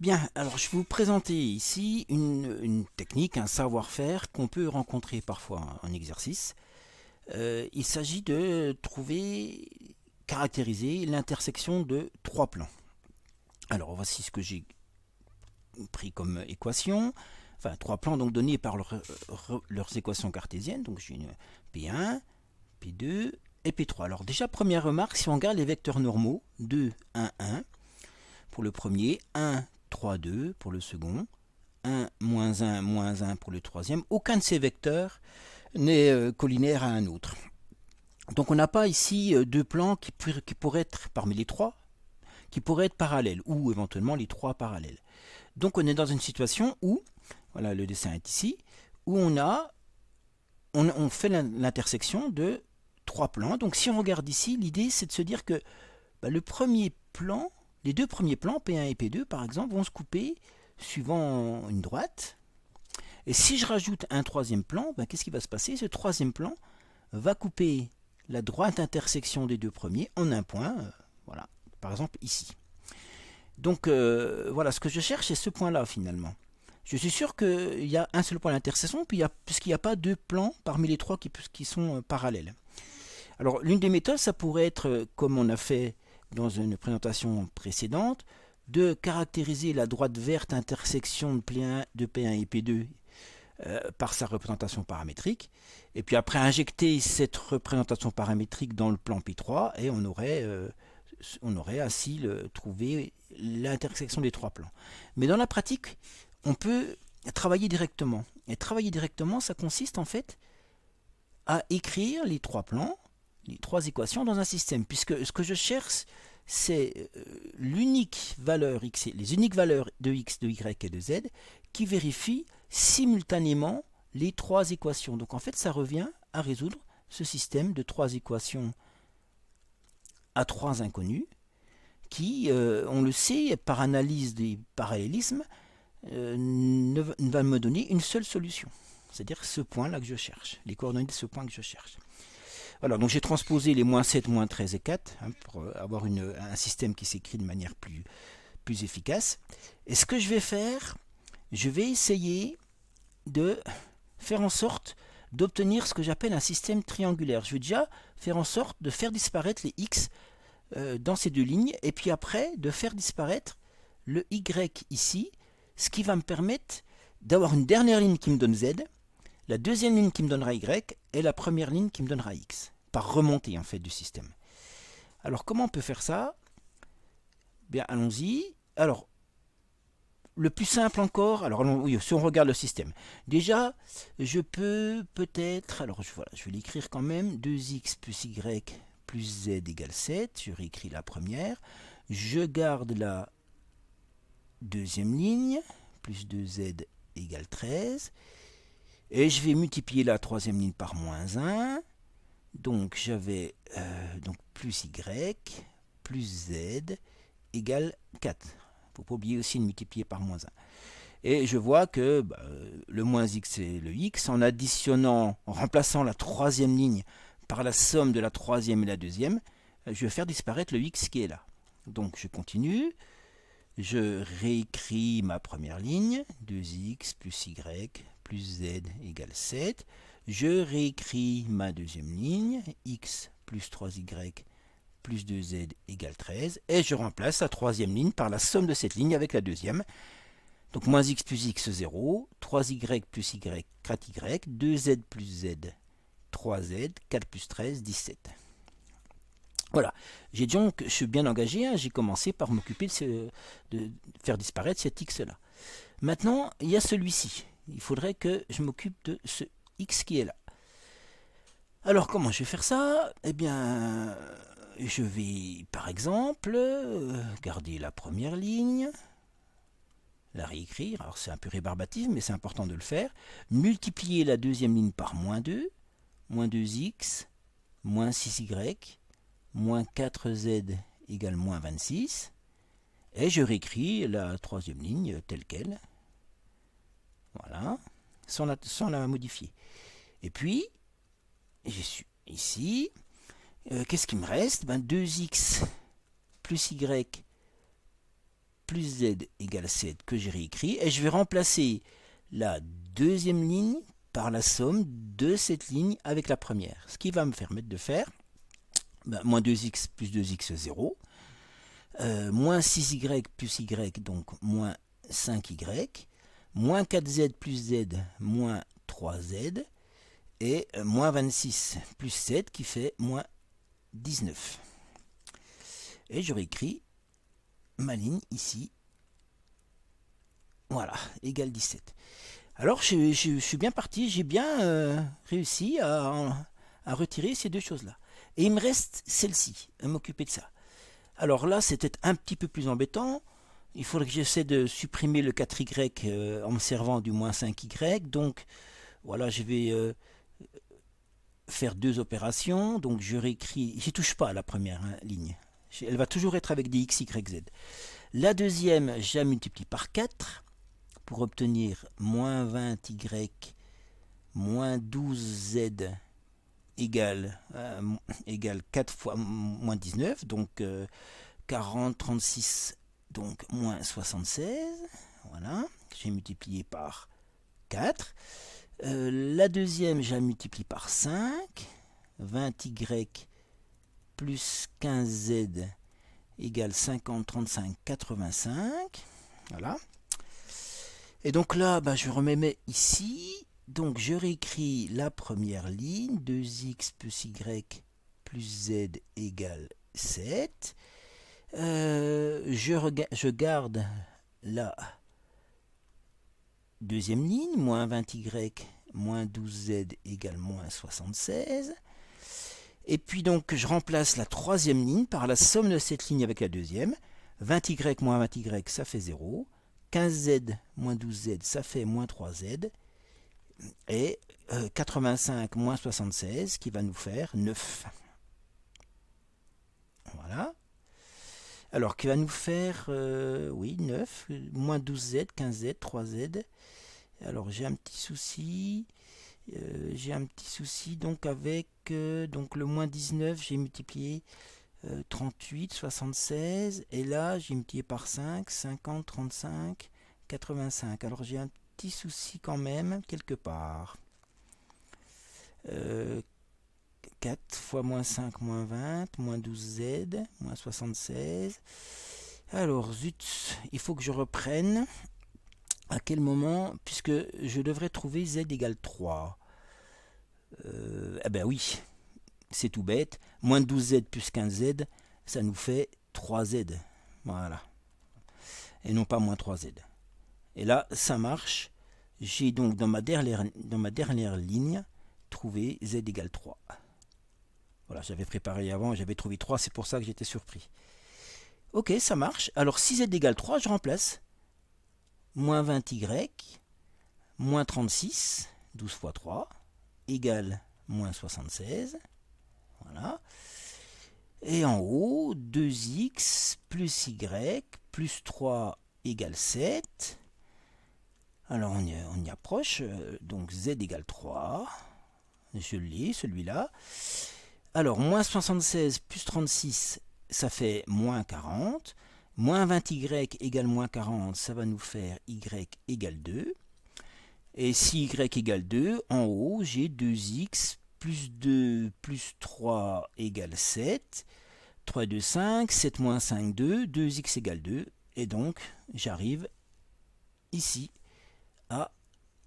Bien, alors je vais vous présenter ici une technique, un savoir-faire qu'on peut rencontrer parfois en exercice. Il s'agit de trouver, caractériser l'intersection de trois plans. Alors voici ce que j'ai pris comme équation. Enfin, trois plans donc donnés par leurs équations cartésiennes. Donc j'ai une P1, P2 et P3. Alors déjà, première remarque, si on regarde les vecteurs normaux, 2, 1, 1, pour le premier, 1, 3, 2 pour le second, 1, moins 1 pour le troisième. Aucun de ces vecteurs n'est collinaire à un autre. Donc on n'a pas ici deux plans qui pourraient être parmi les trois, qui pourraient être parallèles, ou éventuellement les trois parallèles. Donc on est dans une situation où, voilà le dessin est ici, où on fait l'intersection de trois plans. Donc si on regarde ici, l'idée c'est de se dire que le premier plan, les deux premiers plans, P1 et P2 par exemple, vont se couper suivant une droite. Et si je rajoute un troisième plan, qu'est-ce qui va se passer? Ce troisième plan va couper la droite intersection des deux premiers en un point, voilà, par exemple ici. Donc voilà, ce que je cherche, c'est ce point-là finalement. Je suis sûr qu'il y a un seul point d'intersection, puisqu'il n'y a pas deux plans parmi les trois qui sont parallèles. Alors l'une des méthodes, ça pourrait être, comme on a fait dans une présentation précédente, de caractériser la droite verte intersection de P1 et P2 par sa représentation paramétrique, et puis après injecter cette représentation paramétrique dans le plan P3, et on aurait ainsi trouvé l'intersection des trois plans. Mais dans la pratique, on peut travailler directement. Et travailler directement, ça consiste en fait à écrire les trois plans, les trois équations dans un système, puisque ce que je cherche, c'est l'unique valeur x, les uniques valeurs de x, de y et de z qui vérifient simultanément les trois équations. Donc en fait, ça revient à résoudre ce système de trois équations à trois inconnus qui, on le sait, par analyse des parallélismes, ne va me donner une seule solution. C'est-à-dire ce point-là que je cherche, les coordonnées de ce point que je cherche. Voilà, donc j'ai transposé les moins 7, moins 13 et 4 pour avoir un système qui s'écrit de manière plus efficace. Et ce que je vais faire, je vais essayer de faire en sorte d'obtenir ce que j'appelle un système triangulaire. Je vais déjà faire en sorte de faire disparaître les x dans ces deux lignes, et puis après de faire disparaître le y ici, ce qui va me permettre d'avoir une dernière ligne qui me donne z, la deuxième ligne qui me donnera y, et la première ligne qui me donnera x, par remontée en fait du système. Alors comment on peut faire ça? Bien, allons-y. Alors, le plus simple encore, alors oui, si on regarde le système, déjà, je peux peut-être, alors voilà, je vais l'écrire quand même, 2x plus y plus z égale 7, je réécris la première, je garde la deuxième ligne, plus 2z égale 13, et je vais multiplier la troisième ligne par moins 1, donc j'avais donc plus y plus z égale 4. Il ne faut pas oublier aussi de multiplier par moins 1. Et je vois que le moins x et le x, en additionnant, en remplaçant la troisième ligne par la somme de la troisième et la deuxième, je vais faire disparaître le x qui est là. Donc je continue, je réécris ma première ligne, 2x plus y plus z égale 7. Je réécris ma deuxième ligne, x plus 3y plus 2z égale 13, et je remplace la troisième ligne par la somme de cette ligne avec la deuxième. Donc moins x plus x 0, 3y plus y 4y, 2z plus z 3z, 4 plus 13, 17. Voilà, je suis bien engagé, j'ai commencé par m'occuper de faire disparaître cet x-là. Maintenant, il y a celui-ci. Il faudrait que je m'occupe de ce x qui est là. Alors comment je vais faire ça? Eh bien, je vais par exemple garder la première ligne, la réécrire, alors c'est un peu rébarbatif mais c'est important de le faire, multiplier la deuxième ligne par moins 2, moins 2x, moins 6y, moins 4z égale moins 26, et je réécris la troisième ligne telle qu'elle, voilà, sans la modifier. Et puis, je suis ici, qu'est-ce qui me reste? 2x plus y plus z égale 7 que j'ai réécrit. Et je vais remplacer la deuxième ligne par la somme de cette ligne avec la première. Ce qui va me permettre de faire moins 2x plus 2x, 0. Moins 6y plus y, donc moins 5y. Moins 4z plus z, moins 3z. Et moins 26 plus 7 qui fait moins 19. Et je réécris ma ligne ici. Voilà, égale 17. Alors je suis bien parti, j'ai bien réussi à retirer ces deux choses-là. Et il me reste celle-ci, à m'occuper de ça. Alors là, c'est peut-être un petit peu plus embêtant. Il faudrait que j'essaie de supprimer le 4y en me servant du moins 5y. Donc voilà, je vais faire deux opérations. Donc je réécris, j'y touche pas à la première ligne. Elle va toujours être avec des x, y, z. La deuxième, je la multiplie par 4 pour obtenir moins 20y moins 12z égale 4 fois moins 19, donc 40, 36, donc moins 76. Voilà, j'ai multiplié par 4. La deuxième, je la multiplie par 5. 20y plus 15z égale 50, 35, 85. Voilà. Et donc là, je remets ici. Donc je réécris la première ligne. 2x plus y plus z égale 7. Je garde la deuxième ligne. Moins 20y moins 12z égale moins 76. Et puis donc je remplace la troisième ligne par la somme de cette ligne avec la deuxième. 20y moins 20y, ça fait 0. 15z moins 12z, ça fait moins 3z. Et 85 moins 76, qui va nous faire 9. Voilà. Alors, qui va nous faire, oui, 9, moins 12z, 15z, 3z. Alors, j'ai un petit souci. Donc avec donc le moins 19, j'ai multiplié 38, 76, et là j'ai multiplié par 5, 50, 35, 85. Alors j'ai un petit souci quand même quelque part. 4 fois moins 5, moins 20, moins 12z, moins 76. Alors zut, il faut que je reprenne. À quel moment, puisque je devrais trouver z égale 3. Eh ben oui, c'est tout bête. Moins 12z plus 15z, ça nous fait 3z. Voilà. Et non pas moins 3z. Et là, ça marche. J'ai donc dans ma dernière ligne trouvé z égale 3. Voilà, j'avais préparé avant, j'avais trouvé 3, c'est pour ça que j'étais surpris. Ok, ça marche. Alors si z égale 3, je remplace. Moins 20y, moins 36, 12 fois 3, égale moins 76. Voilà. Et en haut, 2x plus y plus 3 égale 7. Alors on y approche. Donc z égale 3. Je l'ai, celui-là. Alors, moins 76 plus 36, ça fait moins 40. Moins 20y égale moins 40, ça va nous faire y égale 2. Et si y égale 2, en haut, j'ai 2x plus 2 plus 3 égale 7. 3 et 2, 5. 7 moins 5, 2. 2x égale 2. Et donc, j'arrive ici à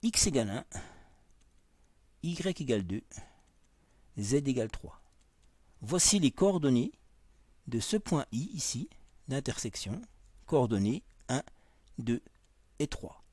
x égale 1, y égale 2, z égale 3. Voici les coordonnées de ce point I ici, d'intersection, coordonnées 1, 2 et 3.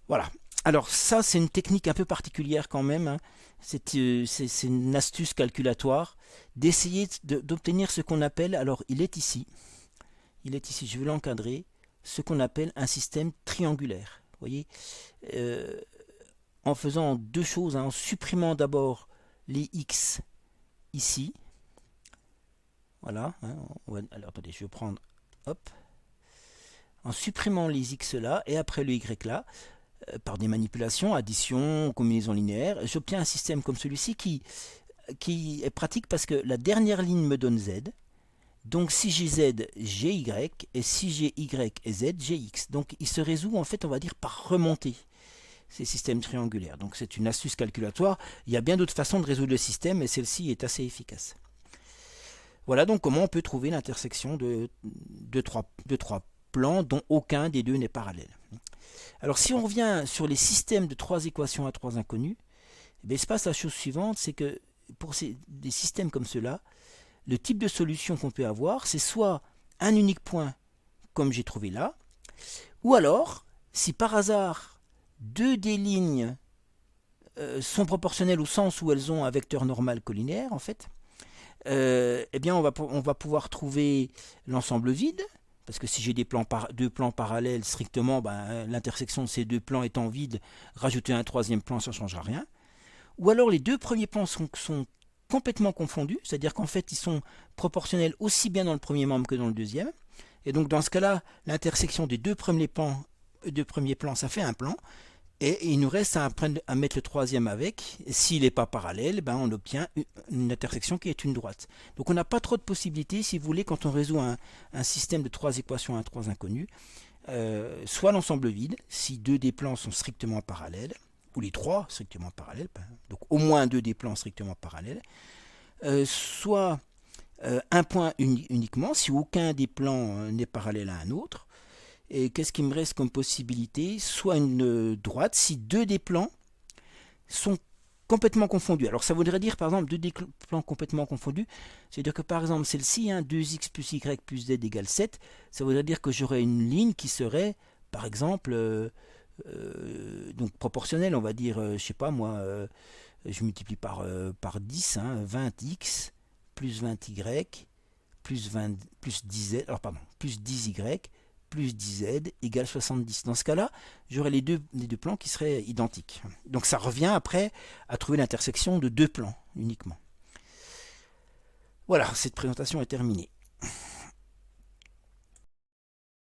Voilà. Alors ça, c'est une technique un peu particulière quand même. Hein. C'est une astuce calculatoire d'essayer d'obtenir ce qu'on appelle, alors il est ici, je vais l'encadrer, ce qu'on appelle un système triangulaire. Vous voyez, en faisant deux choses, hein, en supprimant d'abord les x ici. Voilà. Hein, alors attendez, je vais prendre, hop, en supprimant les x là et après le y là, par des manipulations, addition, combinaison linéaire, j'obtiens un système comme celui-ci qui est pratique parce que la dernière ligne me donne z Donc si j'ai z, j'ai y, et si j'ai y et z, j'ai x. Donc il se résout en fait, on va dire, par remontée, ces systèmes triangulaires. Donc c'est une astuce calculatoire. Il y a bien d'autres façons de résoudre le système, mais celle-ci est assez efficace. Voilà donc comment on peut trouver l'intersection de trois plans dont aucun des deux n'est parallèle. Alors si on revient sur les systèmes de trois équations à trois inconnus, il se passe la chose suivante, c'est que pour des systèmes comme ceux-là, le type de solution qu'on peut avoir, c'est soit un unique point, comme j'ai trouvé là, ou alors, si par hasard, deux des lignes sont proportionnelles au sens où elles ont un vecteur normal collinéaire, en fait, eh bien on va pouvoir trouver l'ensemble vide, parce que si j'ai deux plans parallèles strictement, l'intersection de ces deux plans étant vide, rajouter un troisième plan, ça ne changera rien. Ou alors les deux premiers plans sont complètement confondus, c'est-à-dire qu'en fait ils sont proportionnels aussi bien dans le premier membre que dans le deuxième. Et donc dans ce cas-là, l'intersection des deux premiers plans, ça fait un plan. Et il nous reste à mettre le troisième avec. S'il n'est pas parallèle, on obtient une intersection qui est une droite. Donc on n'a pas trop de possibilités, si vous voulez, quand on résout un système de trois équations à trois inconnus. Soit l'ensemble vide, si deux des plans sont strictement parallèles, ou les trois strictement parallèles, donc au moins deux des plans strictement parallèles, soit un point uniquement, si aucun des plans n'est parallèle à un autre. Et qu'est-ce qui me reste comme possibilité? Soit une droite, si deux des plans sont complètement confondus. Alors ça voudrait dire par exemple deux des plans complètement confondus, c'est-à-dire que par exemple celle-ci, 2x plus y plus z égale 7, ça voudrait dire que j'aurais une ligne qui serait par exemple donc proportionnelle, on va dire, je sais pas moi, je multiplie par 10, 20x plus 20y plus 10z, alors pardon, plus 10y plus 10z égale 70. Dans ce cas-là, j'aurais les deux plans qui seraient identiques. Donc ça revient après à trouver l'intersection de deux plans uniquement. Voilà, cette présentation est terminée.